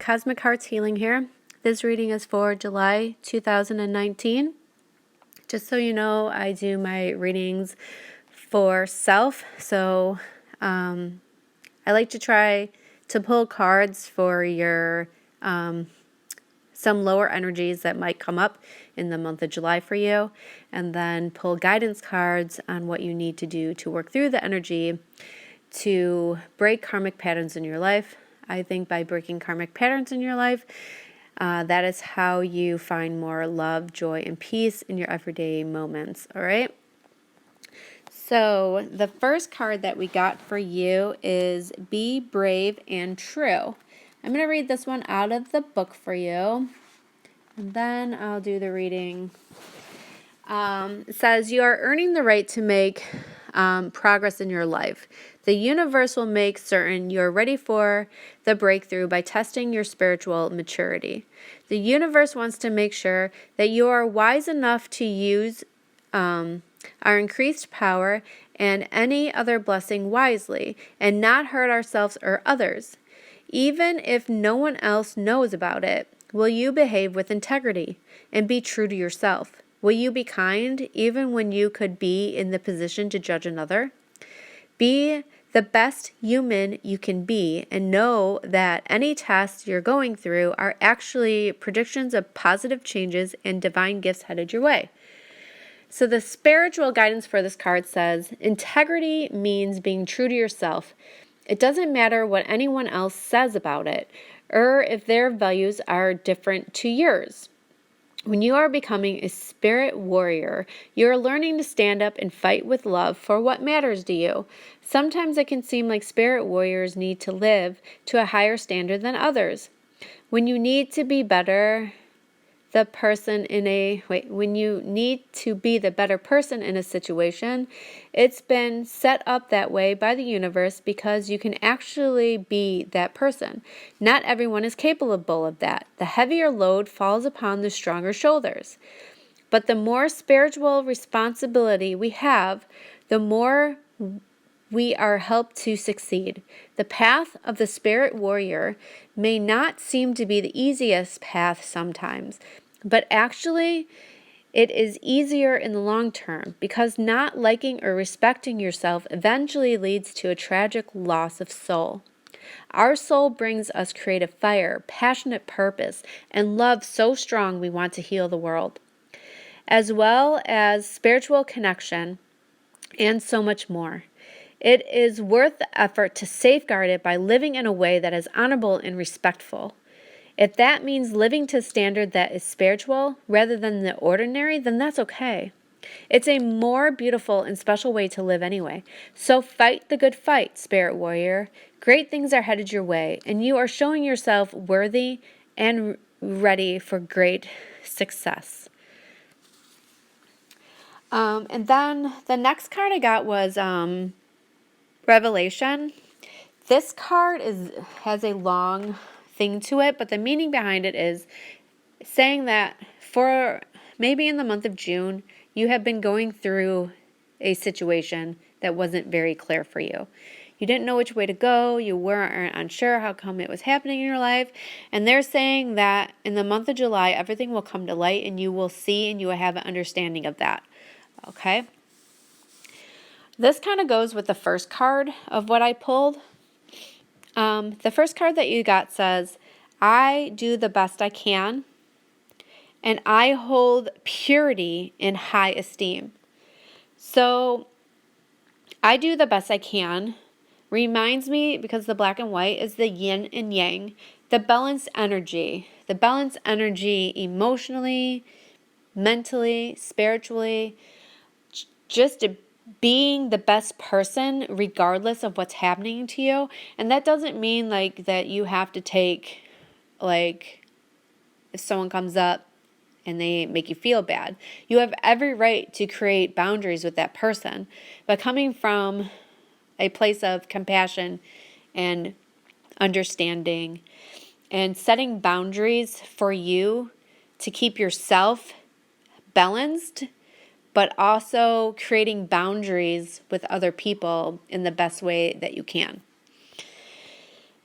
Cosmic Hearts Healing here. This reading is for July 2019. Just so you know, I do my readings for self, so I like to try to pull cards for your some lower energies that might come up in the month of July for you, and then pull guidance cards on what you need to do to work through the energy to break karmic patterns in your life. I think by breaking karmic patterns in your life, that is how you find more love, joy, and peace in your everyday moments, all right? So the first card that we got for you is Be Brave and True. I'm going to read this one out of the book for you, and then I'll do the reading. It says, you are earning the right to make progress in your life. The universe will make certain you're ready for the breakthrough by testing your spiritual maturity. The universe wants to make sure that you are wise enough to use our increased power and any other blessing wisely and not hurt ourselves or others. Even if no one else knows about it, will you behave with integrity and be true to yourself? Will you be kind even when you could be in the position to judge another? Be the best human you can be and know that any tests you're going through are actually predictions of positive changes and divine gifts headed your way. So the spiritual guidance for this card says, integrity means being true to yourself. It doesn't matter what anyone else says about it or if their values are different to yours. When you are becoming a spirit warrior, you are learning to stand up and fight with love for what matters to you. Sometimes it can seem like spirit warriors need to live to a higher standard than others. When you need to be better, when you need to be the better person in a situation, it's been set up that way by the universe because you can actually be that person. Not everyone is capable of that. The heavier load falls upon the stronger shoulders. But the more spiritual responsibility we have, the more we are helped to succeed. The path of the spirit warrior may not seem to be the easiest path sometimes, but actually it is easier in the long term because not liking or respecting yourself eventually leads to a tragic loss of soul. Our soul brings us creative fire, passionate purpose, and love so strong we want to heal the world, as well as spiritual connection and so much more. It is worth the effort to safeguard it by living in a way that is honorable and respectful. If that means living to a standard that is spiritual rather than the ordinary, then that's okay. It's a more beautiful and special way to live anyway. So fight the good fight, spirit warrior. Great things are headed your way, and you are showing yourself worthy and ready for great success. And then the next card I got was Revelation. This card has a long thing to it, but the meaning behind it is saying that for maybe in the month of June, you have been going through a situation that wasn't very clear for you. You didn't know which way to go. You weren't unsure how come it was happening in your life. And they're saying that in the month of July, everything will come to light and you will see and you will have an understanding of that. Okay? This kind of goes with the first card of what I pulled. The first card that you got says, I do the best I can, and I hold purity in high esteem. So, I do the best I can reminds me, because the black and white is the yin and yang, the balanced energy emotionally, mentally, spiritually, just being the best person regardless of what's happening to you. And that doesn't mean like that you have to take, like, if someone comes up and they make you feel bad, you have every right to create boundaries with that person, but coming from a place of compassion and understanding and setting boundaries for you to keep yourself balanced, but also creating boundaries with other people in the best way that you can.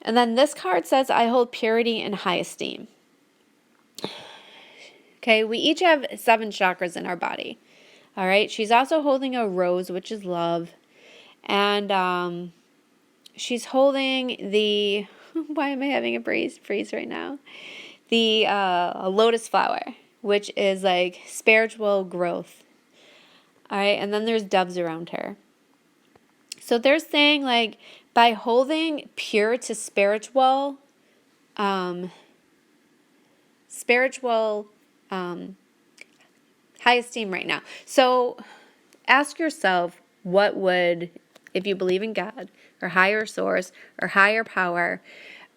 And then this card says, I hold purity in high esteem. Okay, we each have 7 chakras in our body. All right, she's also holding a rose, which is love. And she's holding the, why am I having a freeze right now? The lotus flower, which is like spiritual growth. All right, and then there's doves around her. So they're saying, like, by holding pure to spiritual high esteem right now. So ask yourself, what would, if you believe in God or higher source or higher power,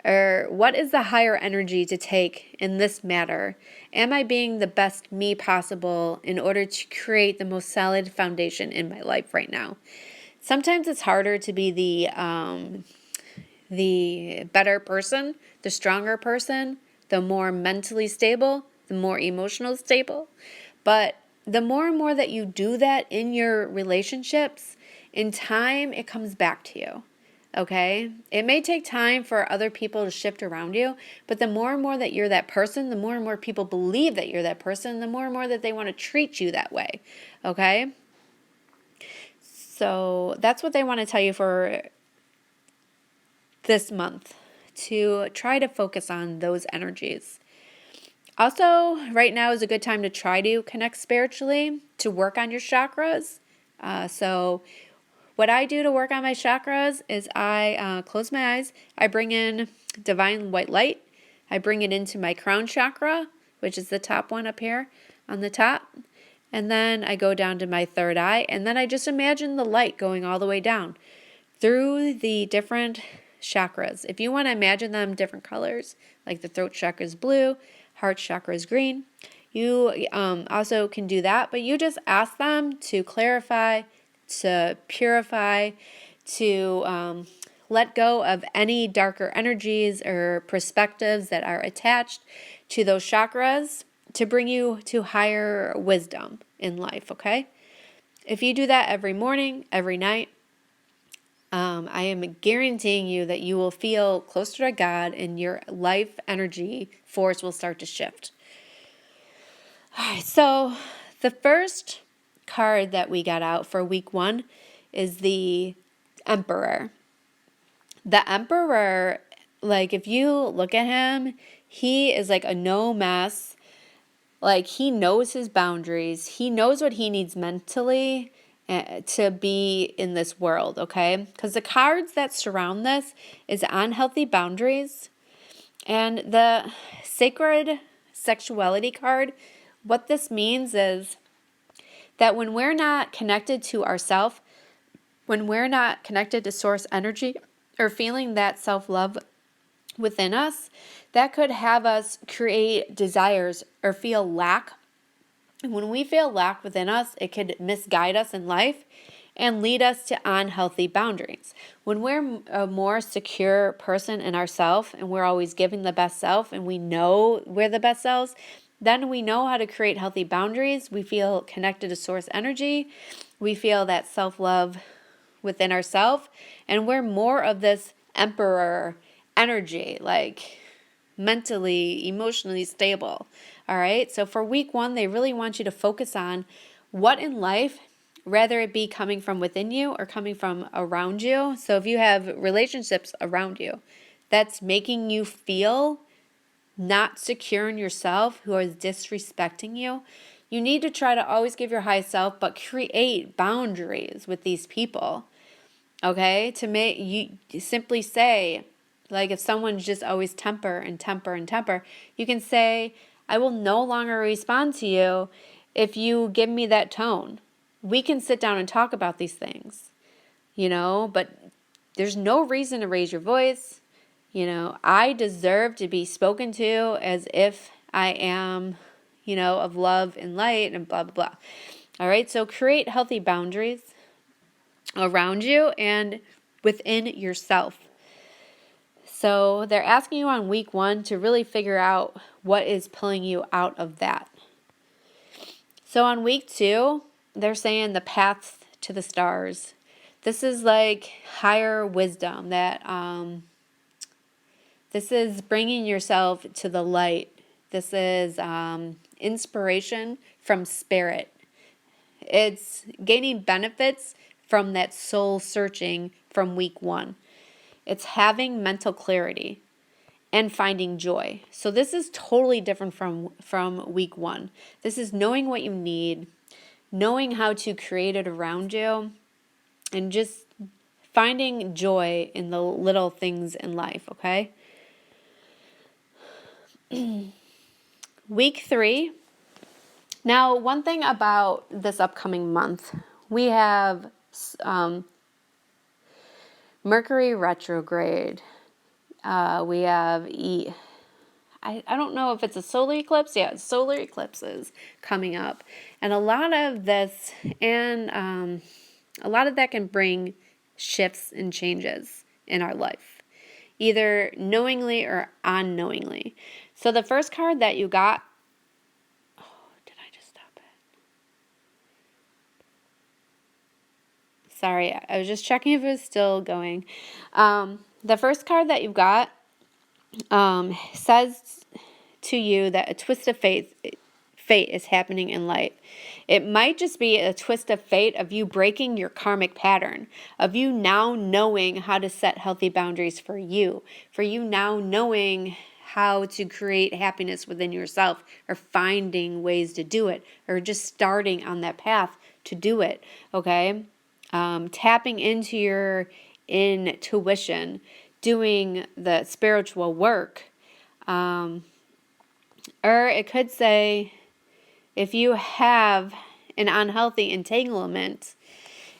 or what is the higher energy to take in this matter? Am I being the best me possible in order to create the most solid foundation in my life right now? Sometimes it's harder to be the better person, the stronger person, the more mentally stable, the more emotional stable. But the more and more that you do that in your relationships, in time, it comes back to you. Okay? It may take time for other people to shift around you, but the more and more that you're that person, the more and more people believe that you're that person, the more and more that they want to treat you that way. Okay? So that's what they want to tell you for this month, to try to focus on those energies. Also, right now is a good time to try to connect spiritually, to work on your chakras. So what I do to work on my chakras is I close my eyes, I bring in divine white light, I bring it into my crown chakra, which is the top one up here on the top, and then I go down to my third eye, and then I just imagine the light going all the way down through the different chakras. If you want to imagine them different colors, like the throat chakra is blue, heart chakra is green, you also can do that, but you just ask them to clarify, to purify, to let go of any darker energies or perspectives that are attached to those chakras to bring you to higher wisdom in life, okay? If you do that every morning, every night, I am guaranteeing you that you will feel closer to God and your life energy force will start to shift. All right, so the first card that we got out for week 1 is the Emperor. The Emperor, like, if you look at him, he is like a no mess. Like, he knows his boundaries. He knows what he needs mentally to be in this world, okay? Because the cards that surround this is unhealthy boundaries. And the sacred sexuality card, what this means is that when we're not connected to ourselves, when we're not connected to source energy or feeling that self-love within us, that could have us create desires or feel lack. And when we feel lack within us, it could misguide us in life and lead us to unhealthy boundaries. When we're a more secure person in ourselves and we're always giving the best self and we know we're the best selves, then we know how to create healthy boundaries. We feel connected to source energy. We feel that self-love within ourselves, and we're more of this emperor energy, like mentally, emotionally stable. All right. So for week 1, they really want you to focus on what in life, whether it be coming from within you or coming from around you. So if you have relationships around you that's making you feel not secure in yourself, who is disrespecting you, you need to try to always give your highest self, but create boundaries with these people. Okay? To make you simply say, like, if someone's just always temper, you can say, I will no longer respond to you if you give me that tone. We can sit down and talk about these things, but there's no reason to raise your voice. I deserve to be spoken to as if I am, of love and light and blah, blah, blah. All right, so create healthy boundaries around you and within yourself. So they're asking you on week 1 to really figure out what is pulling you out of that. So on week 2, they're saying the path to the stars. This is like higher wisdom that This is bringing yourself to the light. This is inspiration from spirit. It's gaining benefits from that soul searching from week 1. It's having mental clarity and finding joy. So this is totally different from week 1. This is knowing what you need, knowing how to create it around you, and just finding joy in the little things in life, okay? Week 3. Now, one thing about this upcoming month, we have Mercury retrograde. We have I don't know if it's a solar eclipse. Yeah, solar eclipses coming up. And a lot of this, and a lot of that can bring shifts and changes in our life, either knowingly or unknowingly. So the first card that you got, did I just stop it? Sorry, I was just checking if it was still going. The first card that you've got says to you that a twist of fate is happening in life. It might just be a twist of fate of you breaking your karmic pattern, of you now knowing how to set healthy boundaries for you now knowing how to create happiness within yourself, or finding ways to do it, or just starting on that path to do it, okay? Tapping into your intuition, doing the spiritual work. Or it could say, if you have an unhealthy entanglement,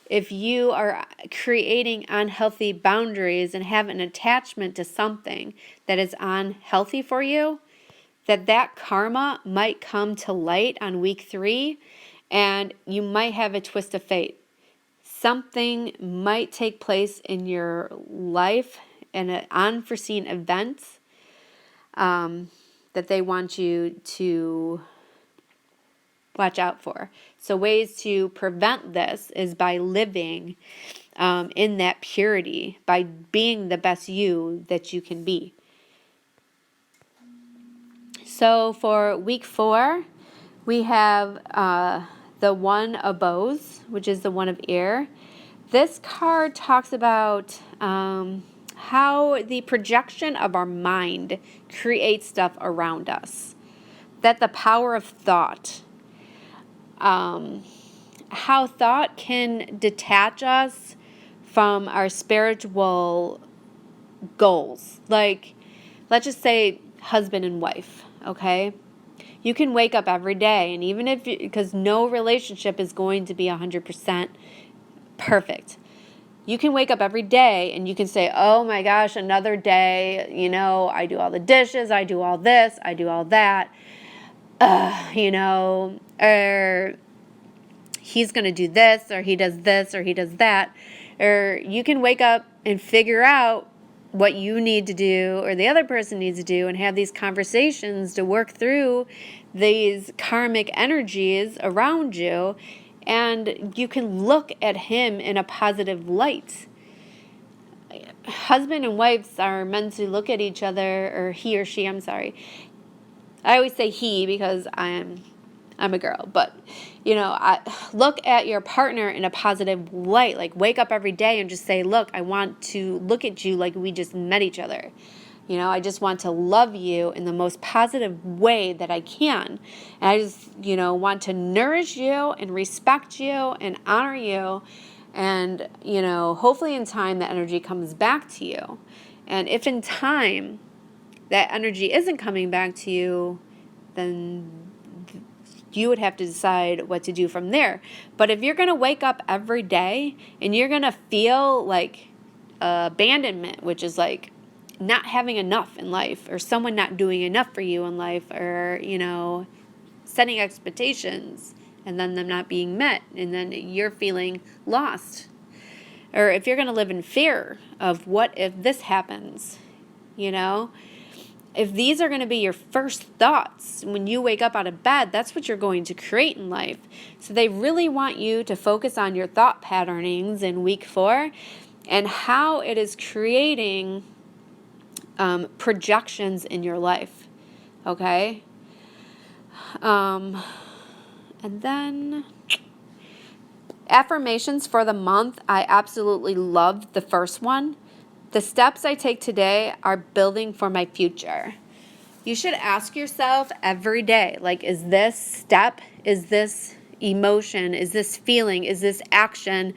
if you are creating unhealthy boundaries and have an attachment to something that is unhealthy for you, that karma might come to light on week 3, and you might have a twist of fate. Something might take place in your life, in an unforeseen event, that they want you to watch out for. So ways to prevent this is by living in that purity, by being the best you that you can be. So for week 4, we have the One of Bows, which is the One of Air. This card talks about how the projection of our mind creates stuff around us. That the power of thought, how thought can detach us from our spiritual goals. Like, let's just say husband and wife, okay? You can wake up every day, and even if, because no relationship is going to be 100% perfect. You can wake up every day and you can say, oh my gosh, another day, I do all the dishes, I do all this, I do all that, or he's going to do this, or he does this, or he does that. Or you can wake up and figure out what you need to do or the other person needs to do, and have these conversations to work through these karmic energies around you, and you can look at him in a positive light. Husband and wives are meant to look at each other, or he or she, I'm sorry. I always say he because I'm a girl, but I look at your partner in a positive light. Like, wake up every day and just say, look, I want to look at you like we just met each other. I just want to love you in the most positive way that I can. And I just, want to nourish you and respect you and honor you. And, hopefully in time that energy comes back to you. And if in time that energy isn't coming back to you, then you would have to decide what to do from there. But if you're going to wake up every day and you're going to feel like abandonment, which is like not having enough in life, or someone not doing enough for you in life, or, setting expectations and then them not being met, and then you're feeling lost. Or if you're going to live in fear of what if this happens, if these are going to be your first thoughts when you wake up out of bed, that's what you're going to create in life. So they really want you to focus on your thought patternings in week 4 and how it is creating projections in your life. Okay? And then affirmations for the month. I absolutely loved the first one. The steps I take today are building for my future. You should ask yourself every day, like, is this step, is this emotion, is this feeling, is this action,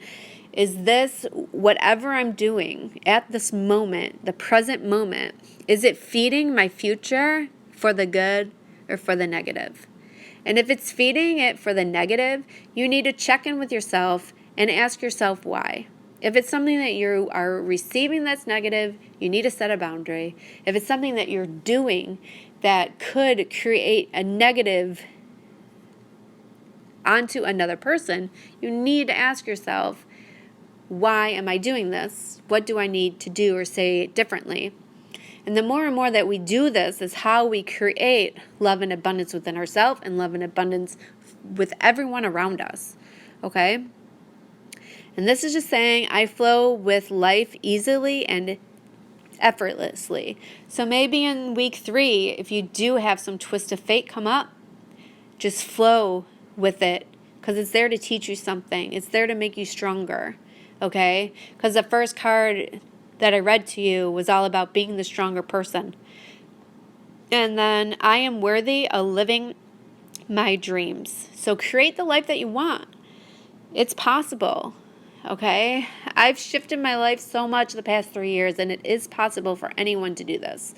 is this whatever I'm doing at this moment, the present moment, is it feeding my future for the good or for the negative? And if it's feeding it for the negative, you need to check in with yourself and ask yourself why. If it's something that you are receiving that's negative, you need to set a boundary. If it's something that you're doing that could create a negative onto another person, you need to ask yourself, why am I doing this? What do I need to do or say differently? And the more and more that we do this is how we create love and abundance within ourselves and love and abundance with everyone around us. Okay? And this is just saying I flow with life easily and effortlessly. So maybe in week 3, if you do have some twist of fate come up, just flow with it because it's there to teach you something. It's there to make you stronger. Okay? Because the first card that I read to you was all about being the stronger person. And then I am worthy of living my dreams. So create the life that you want. It's possible. Okay? I've shifted my life so much the past 3 years, and it is possible for anyone to do this.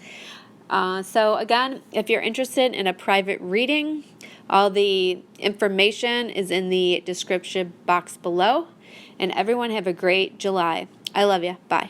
So again, if you're interested in a private reading, all the information is in the description box below. And everyone have a great July. I love you. Bye.